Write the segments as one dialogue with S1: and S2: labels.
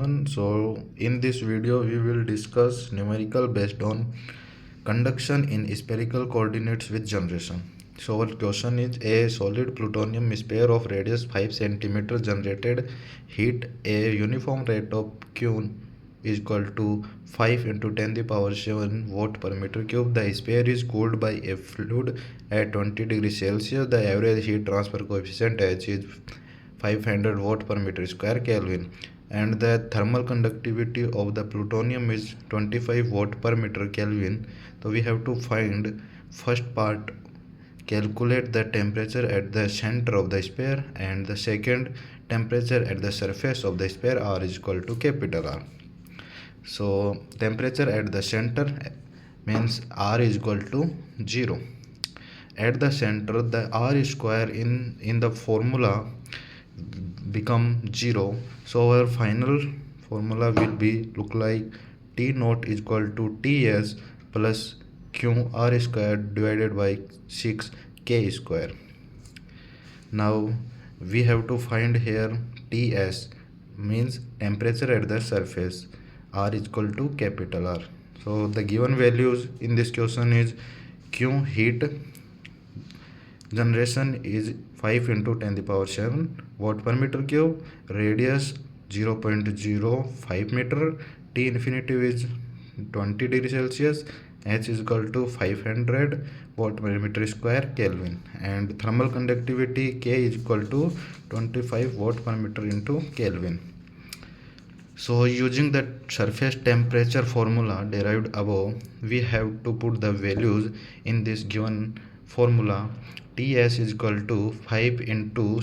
S1: So in this video we will discuss numerical based on conduction in spherical coordinates with generation. So our question is: a solid plutonium sphere of radius 5 cm generated heat a uniform rate of Q is equal to 5 into 10 the power 7 watt per meter cube. The sphere is cooled by a fluid at 20 degrees Celsius. The average heat transfer coefficient H is 500 watt per meter square Kelvin, and the thermal conductivity of the plutonium is 25 watt per meter Kelvin. So we have to find first part, calculate the temperature at the center of the sphere, and the second, temperature at the surface of the sphere R is equal to capital R. So temperature at the center means R is equal to 0. At the center, the R square in the formula become 0. So our final formula will be look like T naught is equal to Ts plus Q R square divided by 6 K square. Now we have to find here Ts means temperature at the surface, R is equal to capital R. So the given values in this question is Q heat generation is 5 into 10 the power 7 watt per meter cube, radius 0.05 meter, T infinity is 20 degrees Celsius, H is equal to 500 watt per meter square Kelvin, and thermal conductivity K is equal to 25 watt per meter into Kelvin. So using the surface temperature formula derived above, we have to put the values in this given formula. Ts is equal to 5 into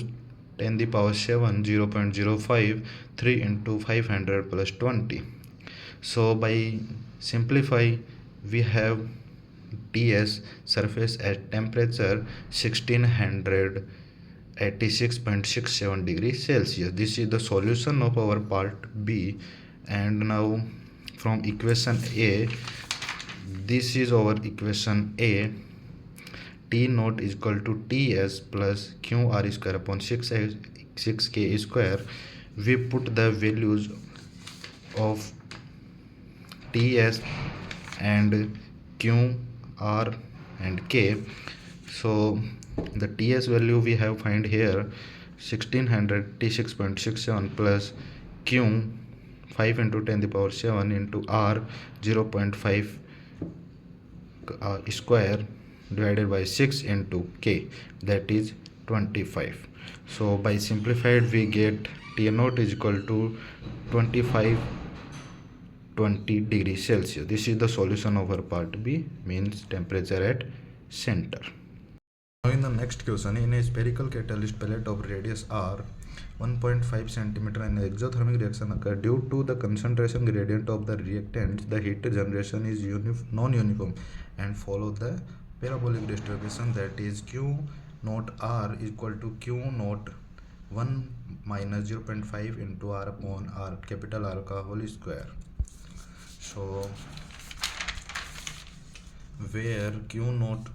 S1: 10 the power 7 0.05 3 into 500 plus 20. So by simplify, we have Ts surface at temperature 1686.67 degrees Celsius. This is the solution of our part B. And now from equation A, this is our equation A. T naught is equal to Ts plus QR square upon 6K square. We put the values of Ts and Q, R and K. So the Ts value we have find here 1686.67 plus Q 5 into 10 the power 7 into R 0.5 square divided by 6 into K, that is 25. So by simplified we get T naught is equal to 20 degrees Celsius. This is the solution of our part B, means temperature at center. Now in the next question, in a spherical catalyst pellet of radius R 1.5 cm an exothermic reaction occurs. Due to the concentration gradient of the reactants, the heat generation is non-uniform and follow the parabolic distribution, that is Q naught R is equal to Q naught 1 minus 0.5 into R upon R capital R का whole square. So where Q naught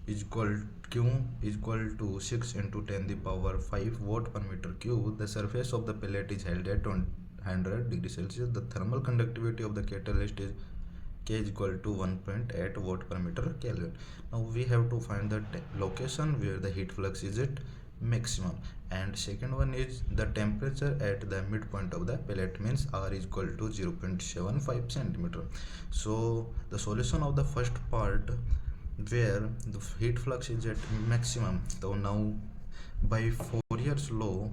S1: is equal to 6 into 10 the power 5 watt per meter cube, the surface of the pellet is held at 100 degrees Celsius. The thermal conductivity of the catalyst is K is equal to 1.8 watt per meter Kelvin. Now we have to find the location where the heat flux is at maximum, and second one is the temperature at the midpoint of the pellet, means R is equal to 0.75 centimeter. So the solution of the first part where the heat flux is at maximum. So now by Fourier's law,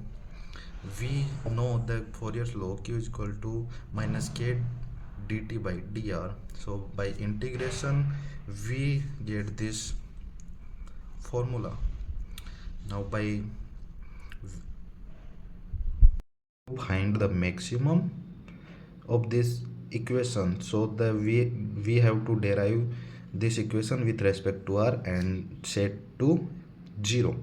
S1: we know the Fourier's law Q is equal to minus K dt by dr. So by integration we get this formula. Now by find the maximum of this equation, so the we have to derive this equation with respect to R and set to 0.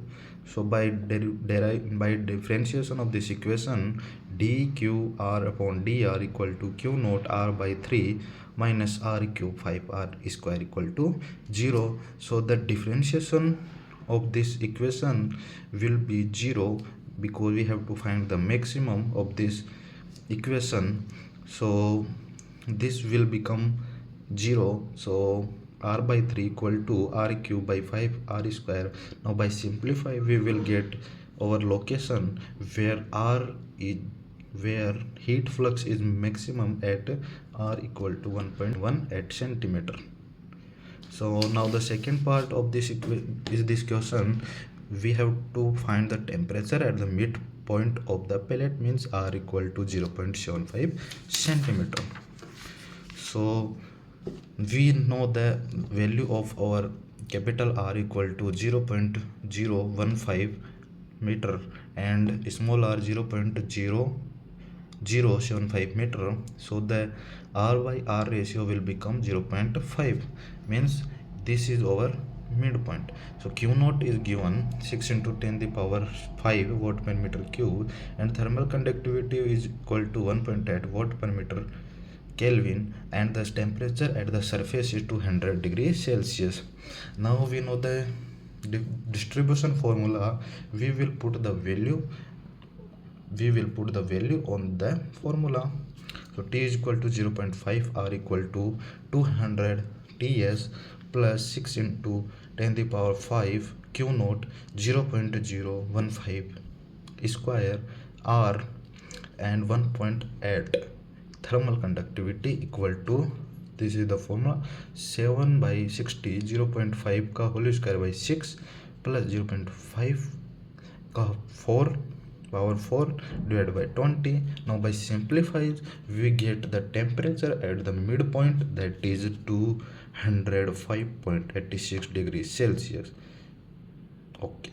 S1: So by differentiation of this equation, dqr upon dr equal to Q naught R by 3 minus R cube 5R square equal to 0. So the differentiation of this equation will be 0 because we have to find the maximum of this equation, so this will become 0. So r by 3 equal to r cube by 5 r square. Now by simplify we will get our location where r is, where heat flux is maximum at r equal to 1.1 at centimeter. So now the second part of this is this question. We have to find the temperature at the midpoint of the pellet, means r equal to 0.75 centimeter. So we know the value of our capital R equal to 0.015 meter and small r 0.0075 meter. So the R by R ratio will become 0.5, means this is our midpoint. So Q naught is given 6 into 10 the power 5 watt per meter cube, and thermal conductivity is equal to 1.8 watt per meter Kelvin, and the temperature at the surface is 200 degrees Celsius. Now we know the distribution formula. We will put the value on the formula. So T is equal to 0.5, R equal to 200 Ts plus 6 into 10 the power 5 Q naught 0.015 square R, and 1.8 thermal conductivity equal to, this is the formula, 7 by 60 0.5 का whole square by 6 plus 0.5 का 4 power 4 divided by 20. Now by simplify we get the temperature at the midpoint, that is 205.86 degrees Celsius. Okay.